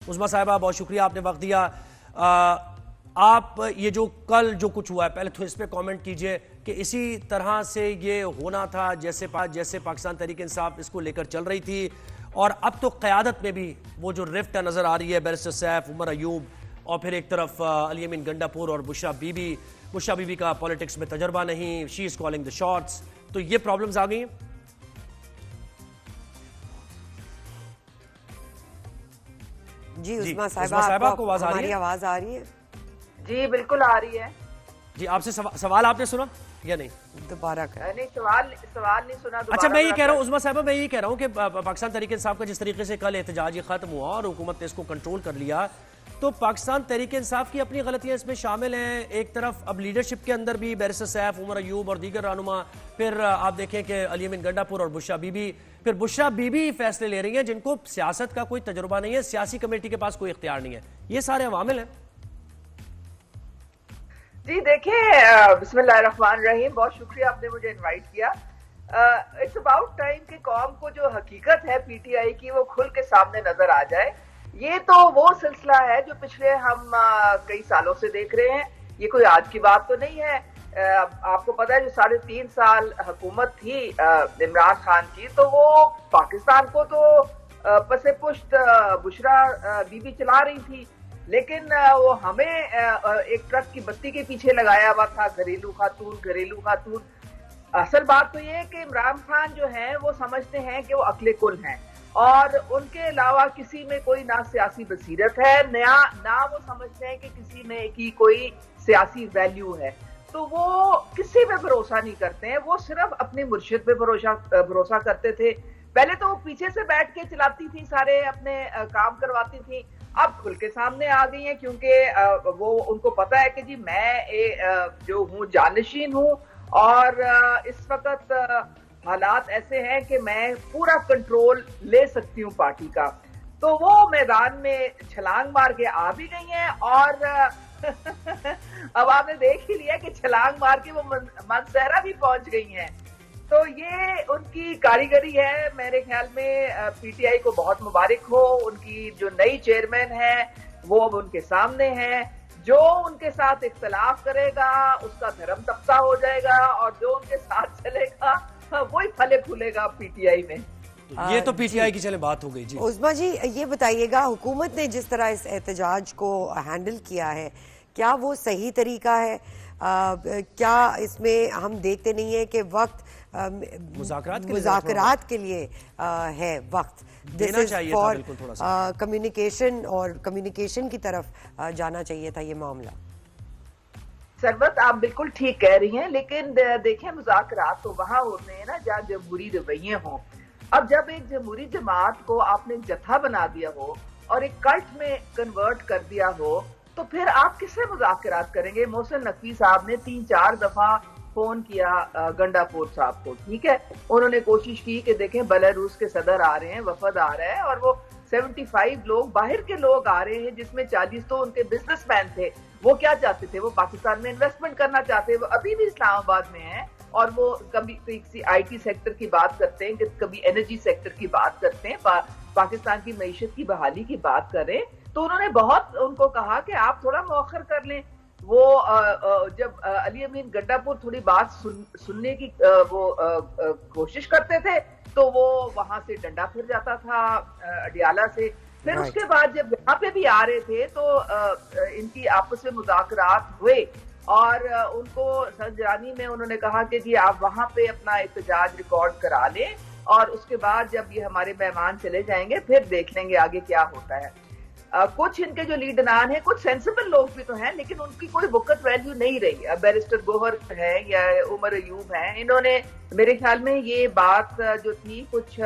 उस्मा साहिबा, बहुत शुक्रिया, आपने वक्त दिया। आप ये जो कल जो कुछ हुआ है, पहले तो इस पे कमेंट कीजिए कि इसी तरह से ये होना था जैसे पाकिस्तान तहरीक इंसाफ इसको लेकर चल रही थी, और अब तो क़यादत में भी वो जो रिफ्ट नज़र आ रही है, बैरिस्टर सैफ, उमर अयूब, और फिर एक तरफ अली अमीन गंडापुर और बुशरा बीबी का पॉलिटिक्स में तजर्बा नहीं, she is calling the shots. तो ये प्रॉब्लम्स आ गई हैं। जी उस्मा साहिबा को हमारी आवाज आ रही है? जी बिल्कुल आ रही है। जी, आपसे सवाल आपने सुना या नहीं? दोबारा नहीं, सवाल नहीं सुना। अच्छा, मैं ये कह रहा हूँ उस्मा साहिबा, मैं ये कह रहा हूँ कि पाकिस्तान तहरीक इंसाफ का जिस तरीके से कल एहतजाज ये खत्म हुआ और हुकूमत ने इसको कंट्रोल कर लिया, तो पाकिस्तान तहरीक इंसाफ की अपनी गलतियां इसमें शामिल हैं। एक तरफ अब लीडरशिप के अंदर भी बैरिस्टर सैफ, उमर अयूब और दीगर रहनुमा, फिर आप देखें कि अली अमीन गंडापुर और बुशरा बीबी फैसले ले रही हैं जिनको सियासत का कोई तजुर्बा नहीं है, सियासी कमेटी के पास कोई इख्तियार नहीं है। ये सारे अवामिल हैं। जी देखिए, बिस्मिल्लाहिर्रहमानिर्रहीम, बहुत शुक्रिया आपने मुझे इनवाइट किया। इट्स अबाउट टाइम कि कौम को जो हकीकत है पीटीआई की वो खुल के सामने नजर आ जाए। ये तो वो सिलसिला है जो पिछले हम कई सालों से देख रहे हैं, ये कोई आज की बात तो नहीं है। आपको पता है जो 3.5 साल हुकूमत थी इमरान खान की, तो वो पाकिस्तान को तो पसे पुश्त बुशरा बीबी चला रही थी, लेकिन वो हमें एक ट्रक की बत्ती के पीछे लगाया हुआ था, घरेलू खातून। असल बात तो ये है कि इमरान खान जो है वो समझते हैं कि वो अक्ले कुल हैं और उनके अलावा किसी में कोई ना सियासी बसीरत है, ना वो समझते हैं कि किसी में की कोई सियासी वैल्यू है। तो वो किसी पे भरोसा नहीं करते हैं, वो सिर्फ अपने मुर्शिद पे भरोसा करते थे। पहले तो वो पीछे से बैठ के चलाती थी, सारे अपने काम करवाती थी, अब खुल के सामने आ गई हैं क्योंकि वो उनको पता है कि जी मैं जो हूँ जानशीन हूँ और इस वक्त हालात ऐसे हैं कि मैं पूरा कंट्रोल ले सकती हूँ पार्टी का। तो वो मैदान में छलांग मार के आ भी गई हैं और अब आपने देख ही लिया कि छलांग मार के वो मनसहरा भी पहुंच गई हैं। तो ये उनकी कारीगरी है। मेरे ख्याल में पीटीआई को बहुत मुबारक हो। उनकी जो नई चेयरमैन है वो अब उनके सामने है। जो उनके साथ इख्तलाफ करेगा उसका धर्म तख्ता हो जाएगा और जो उनके साथ चलेगा वही फले फूलेगा पीटीआई में। ये तो पीटीआई की चले बात हो गई। जी उस्मा जी, ये बताइएगा, हुकूमत ने जिस तरह इस एहतजाज को हैंडल किया है, क्या वो सही तरीका है? क्या इसमें हम देखते नहीं है कि वक्त मुज़ाकरात के लिए है, वक्त देना चाहिए था, बिल्कुल थोड़ा सा कम्युनिकेशन और कम्युनिकेशन की तरफ जाना चाहिए था ये मामला। सरबत, आप बिल्कुल ठीक कह रही हैं, लेकिन देखें मुज़ाकरात तो वहां होते हैं ना जहाँ जमहूरी रवैये हों। अब जब एक जमहूरी जमात को आपने जत्था बना दिया हो और एक कल्ट में कन्वर्ट कर दिया हो, तो फिर आप किससे मुज़ाकरात करेंगे? मोहसिन नकवी साहब ने 3-4 दफा फोन किया गंडापुर साहब को, ठीक है, उन्होंने कोशिश की कि देखें बेलारूस के सदर आ रहे हैं, वफद आ रहा है और वो 75 लोग बाहर के लोग आ रहे हैं जिसमें 40 तो उनके बिजनेसमैन थे। वो क्या चाहते थे? वो पाकिस्तान में इन्वेस्टमेंट करना चाहते हैं। वो अभी भी इस्लामाबाद में है और वो कभी किसी आईटी सेक्टर की बात करते हैं, कभी एनर्जी सेक्टर की बात करते हैं, पाकिस्तान की मईशत की बहाली की बात करें। तो उन्होंने बहुत उनको कहा कि आप थोड़ा मौखर कर लें। वो जब अली अमीन गंडापुर थोड़ी बात सुनने की वो कोशिश करते थे तो वो वहां से डंडा फिर जाता था अडियाला से। फिर उसके बाद जब यहाँ पे भी आ रहे थे तो इनकी आपस में मुज़ाकरात हुए और उनको संजरानी में उन्होंने कहा कि जी आप वहां पे अपना एहतजाज रिकॉर्ड करा लें और उसके बाद जब ये हमारे मेहमान चले जाएंगे फिर देख लेंगे आगे क्या होता है। कुछ इनके जो लीडरान हैं, कुछ सेंसिबल लोग भी तो हैं, लेकिन उनकी कोई वक़्त वैल्यू नहीं रही। बैरिस्टर गोहर है या उमर अयूब हैं, इन्होंने मेरे ख्याल में ये बात जो थी कुछ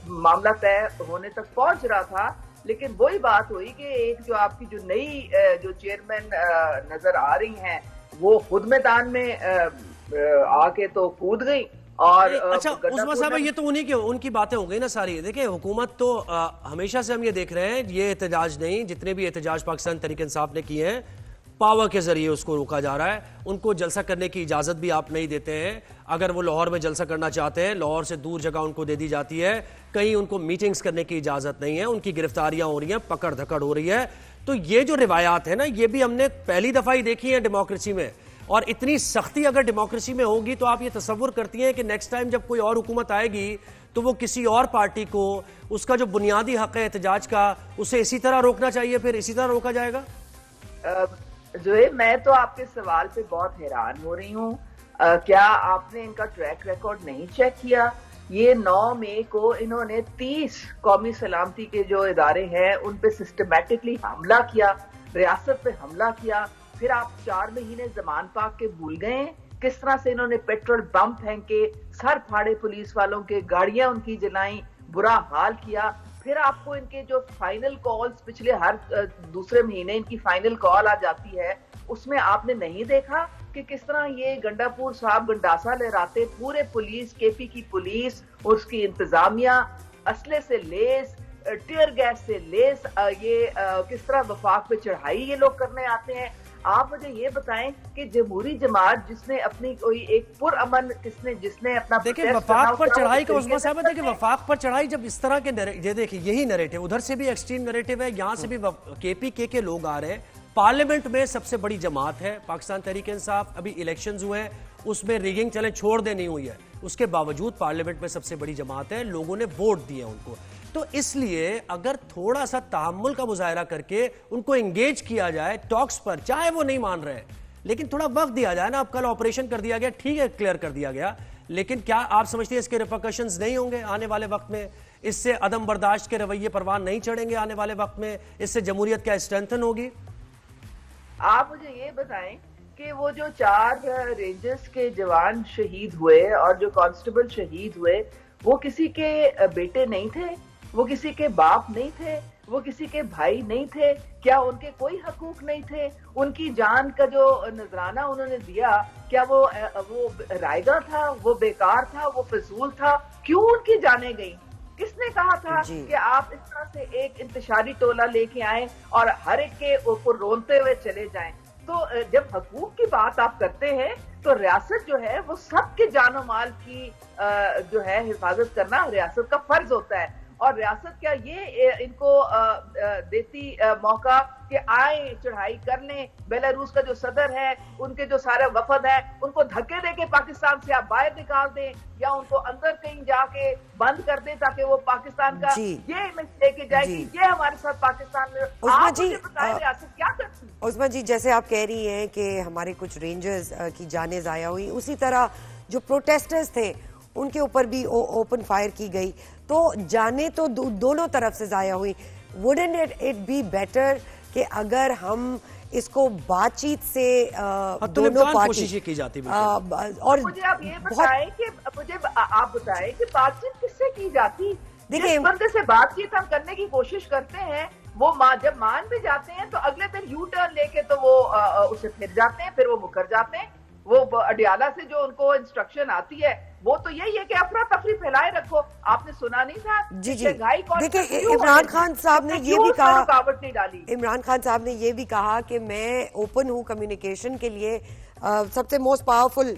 मामला तय होने तक पहुंच रहा था, लेकिन वही बात हुई कि एक जो आपकी जो नई जो चेयरमैन नजर आ रही हैं वो खुद मैदान में आके तो कूद गई। और अच्छा उस्मा साहब, ये तो उनकी बातें हो गई ना सारी। देखिए हुकूमत तो हमेशा से हम ये देख रहे हैं, ये एहतजाज नहीं, जितने भी एहतजाज पाकिस्तान तहरीक इंसाफ ने किए हैं, पावर के जरिए उसको रोका जा रहा है। उनको जलसा करने की इजाजत भी आप नहीं देते हैं। अगर वो लाहौर में जलसा करना चाहते हैं, लाहौर से दूर जगह उनको दे दी जाती है। कहीं उनको मीटिंग्स करने की इजाजत नहीं है, उनकी गिरफ्तारियां हो रही हैं, पकड़ धकड़ हो रही है। तो ये जो रिवायात है ना, ये भी हमने पहली दफा ही देखी है डेमोक्रेसी में। और इतनी सख्ती अगर डेमोक्रेसी में होगी तो आप ये तसव्वुर करती हैं कि नेक्स्ट टाइम जब कोई और हुकूमत आएगी तो वो किसी और पार्टी को उसका जो बुनियादी हक है एहतजाज का, उसे इसी तरह रोकना चाहिए, फिर इसी तरह रोका जाएगा? जोएब, मैं तो आपके सवाल पे बहुत हैरान हो रही हूँ। क्या आपने इनका ट्रैक रिकॉर्ड नहीं चेक किया? ये 9 मई को इन्होंने 30 कौमी सलामती के जो इदारे हैं उन पे सिस्टमैटिकली हमला किया, रियासत पे हमला किया। फिर आप 4 महीने जमान पाक के भूल गए किस तरह से इन्होंने पेट्रोल बम फेंके, सर फाड़े पुलिस वालों के, गाड़ियां उनकी जलाई, बुरा हाल किया। फिर आपको इनके जो फाइनल कॉल्स पिछले हर दूसरे महीने इनकी फाइनल कॉल आ जाती है, उसमें आपने नहीं देखा कि किस तरह ये गंडापुर साहब गंडासा लहराते पूरे पुलिस, केपी की पुलिस और उसकी इंतजामिया असले से लेस, टीयर गैस से लेस, ये किस तरह वफाक पे चढ़ाई ये लोग करने आते हैं। आप मुझे ये बताएं कि जमहूरी जमात जिसने अपनी कोई एक पुरअमन जिसने अपना देखिए वफाक पर चढ़ाई का उस्मा साहब, देखिए वफाक पर चढ़ाई जब इस तरह के ये देखिए यही नैरेटिव उधर से भी एक्सट्रीम नैरेटिव है, यहाँ से भी केपी के लोग आ रहे हैं। पार्लियामेंट में सबसे बड़ी जमात है पाकिस्तान तहरीक इंसाफ, अभी इलेक्शंस हुए हैं, उसमें रिगिंग चले छोड़ दे नहीं हुई है, उसके बावजूद पार्लियामेंट में सबसे बड़ी जमात है, लोगों ने वोट दिए उनको। तो इसलिए अगर थोड़ा सा तहम्मुल का मुजाहरा करके उनको एंगेज किया जाए टॉक्स पर, चाहे वो नहीं मान रहे लेकिन थोड़ा वक्त दिया जाए ना। अब कल ऑपरेशन कर दिया गया, ठीक है, क्लियर कर दिया गया, लेकिन क्या आप समझते हैं इसके रिपरकशंस नहीं होंगे आने वाले वक्त में? इससे अदम बर्दाश्त के रवैये परवान नहीं चढ़ेंगे आने वाले वक्त में? इससे जमहूरियत क्या स्ट्रेंथन होगी? आप मुझे ये बताएं कि वो जो 4 रेंजर्स के जवान शहीद हुए और जो कांस्टेबल शहीद हुए, वो किसी के बेटे नहीं थे, वो किसी के बाप नहीं थे, वो किसी के भाई नहीं थे? क्या उनके कोई हकूक नहीं थे? उनकी जान का जो नजराना उन्होंने दिया, क्या वो रायगा था, वो बेकार था, वो फजूल था? क्यों उनकी जाने गई? किसने कहा था कि आप इस तरह से एक इंतशारी टोला लेके आए और हर एक के ऊपर रोनते हुए चले जाएं? तो जब हकूक की बात आप करते हैं तो रियासत जो है वो सबके जानो माल की जो है हिफाजत करना रियासत का फर्ज होता है। और रियासत क्या ये इनको देती मौका कि आए चढ़ाई कर लें? बेलारूस का जो सदर है, उनके जो सारे वफद है, उनको धक्के देके पाकिस्तान से आप बाहर निकाल दें या उनको अंदर कहीं जाके बंद कर दें ताकि वो पाकिस्तान का ये इमेज लेके जाए कि ये हमारे साथ पाकिस्तान में। आप मुझे बताएं रियासत क्या करती है? उस्मा जी, जैसे आप कह रही हैं कि हमारे कुछ रेंजर्स की जानें ज़ाया हुई, उसी तरह जो प्रोटेस्टर्स थे उनके ऊपर भी ओपन फायर की गई, तो जाने तो दोनों तरफ से जाया हुई। वुडंट इट बी बेटर कि अगर हम इसको बातचीत से दोनों पार्टी की जाती और मुझे आप ये बताएं कि आप बताएं कि बातचीत किससे की जाती? देखिए, बंदे से बातचीत हम करने की कोशिश करते हैं, वो जब मान भी जाते हैं तो अगले दिन यू टर्न लेके तो वो उसे फिर जाते हैं, फिर वो मुकर जाते हैं। वो अडियाला से जो उनको इंस्ट्रक्शन आती है वो तो यही है कि अफरा तफरी फैलाए रखो। आपने सुना नहीं था? जी जी, देखिए इमरान खान साहब ने ये भी कहा, रुकावट नहीं डाली। इमरान खान साहब ने ये भी कहा कि मैं ओपन हूँ कम्युनिकेशन के लिए सबसे मोस्ट पावरफुल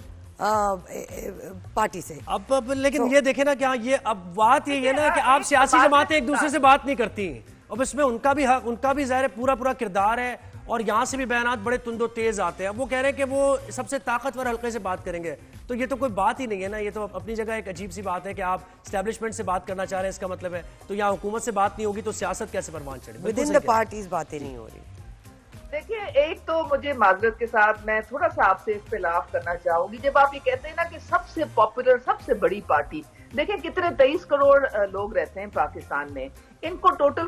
पार्टी से। अब लेकिन ये देखे ना, क्या ये अब बात ये है ना कि आप सियासी जमातें एक दूसरे से बात नहीं करती, अब इसमें उनका भी हक, उनका भी ज़ाहिर पूरा किरदार है, और यहाँ से भी बयानात बड़े तुंदो तेज आते हैं। वो कह रहे हैं कि वो सबसे ताकतवर हल्के से बात करेंगे, तो ये तो कोई बात ही नहीं है ना। ये तो अपनी जगह एक अजीब सी बात है कि आप एस्टैब्लिशमेंट से बात करना चाह रहे हैं, इसका मतलब है तो यहाँ हुकूमत से बात नहीं होगी तो सियासत कैसे परवान चढ़े? विद इन द पार्टीज बातें नहीं हो रही। देखिए, एक तो मुझे माजरत के साथ मैं थोड़ा सा आपसे इख्तिलाफ करना चाहूंगी। जब आप ये कहते हैं ना कि सबसे पॉपुलर, सबसे बड़ी पार्टी, देखिए कितने 23 करोड़ लोग रहते हैं पाकिस्तान में, इनको टोटल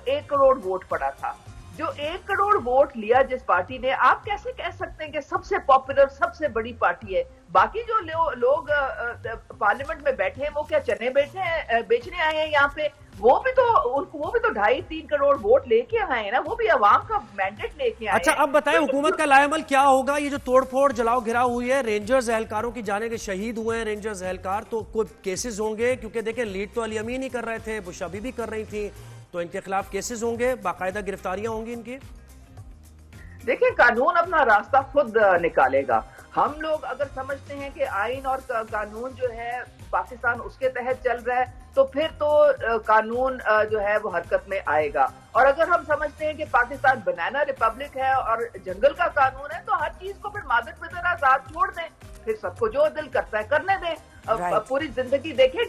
1 करोड़ वोट पड़ा था। जो 1 करोड़ वोट लिया जिस पार्टी ने, आप कैसे कह सकते हैं कि सबसे पॉपुलर, सबसे बड़ी पार्टी है? बाकी जो लोग पार्लियामेंट में बैठे हैं वो क्या चने बेचने आए हैं यहाँ पे? वो भी तो 2.5-3 करोड़ वोट लेके आए हैं ना, वो भी अवाम का मैंडेट लेके आए। अच्छा, अब बताएं हुकूमत का लाएमल क्या होगा? ये जो तोड़फोड़ जलाओ घिराव हुई है, रेंजर्स एहलकारों की जाने के शहीद हुए हैं रेंजर्स एहलकार, तो कोई केसेस होंगे? क्योंकि देखिए लीड तो अली अमीन ही कर रहे थे, बुशा बीबी कर रही थी, तो इनके खिलाफ केसेस होंगे, बाकायदा गिरफ्तारियां होंगी इनकी? देखिए, कानून अपना रास्ता खुद निकालेगा। हम लोग अगर समझते हैं कि आइन और कानून जो है पाकिस्तान उसके तहत चल रहा है, तो फिर तो कानून जो है वो हरकत में आएगा। और अगर हम समझते हैं कि पाकिस्तान बनाना रिपब्लिक है और जंगल का कानून है, तो हर चीज को फिर मादक पितर आजाद छोड़ दें, फिर सबको जो दिल करता है करने दें। पूरी जिंदगी देखिए,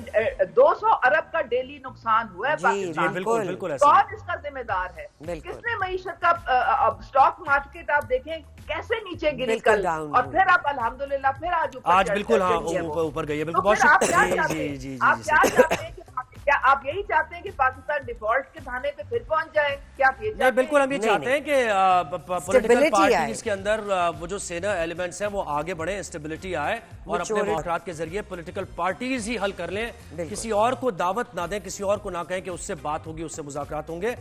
200 अरब का डेली नुकसान हुआ है पाकिस्तान को। बिल्कुल बिल्कुल ऐसा कौन इसका जिम्मेदार है? किसने मईशत का स्टॉक मार्केट आप देखें कैसे नीचे गिरी कल, और फिर आप अल्हम्दुलिल्लाह फिर आज बिल्कुल हाँ ऊपर गई है। बिल्कुल बहुत आप शुक्रिया। क्या चाहते हैं कि क्या आप यही चाहते हैं कि पाकिस्तान डिफॉल्ट के धाने पे फिर पहुंच जाए? क्या आप ये नहीं, बिल्कुल हम ये चाहते हैं कि पॉलिटिकल पार्टीज के अंदर वो जो सेना एलिमेंट्स हैं वो आगे बढ़े, स्टेबिलिटी आए और अपने मुआशरात के जरिए पॉलिटिकल पार्टीज ही हल कर लें, किसी और को दावत ना दें, किसी और को ना कहें कि उससे बात होगी, उससे मुज़ाकरात होंगे।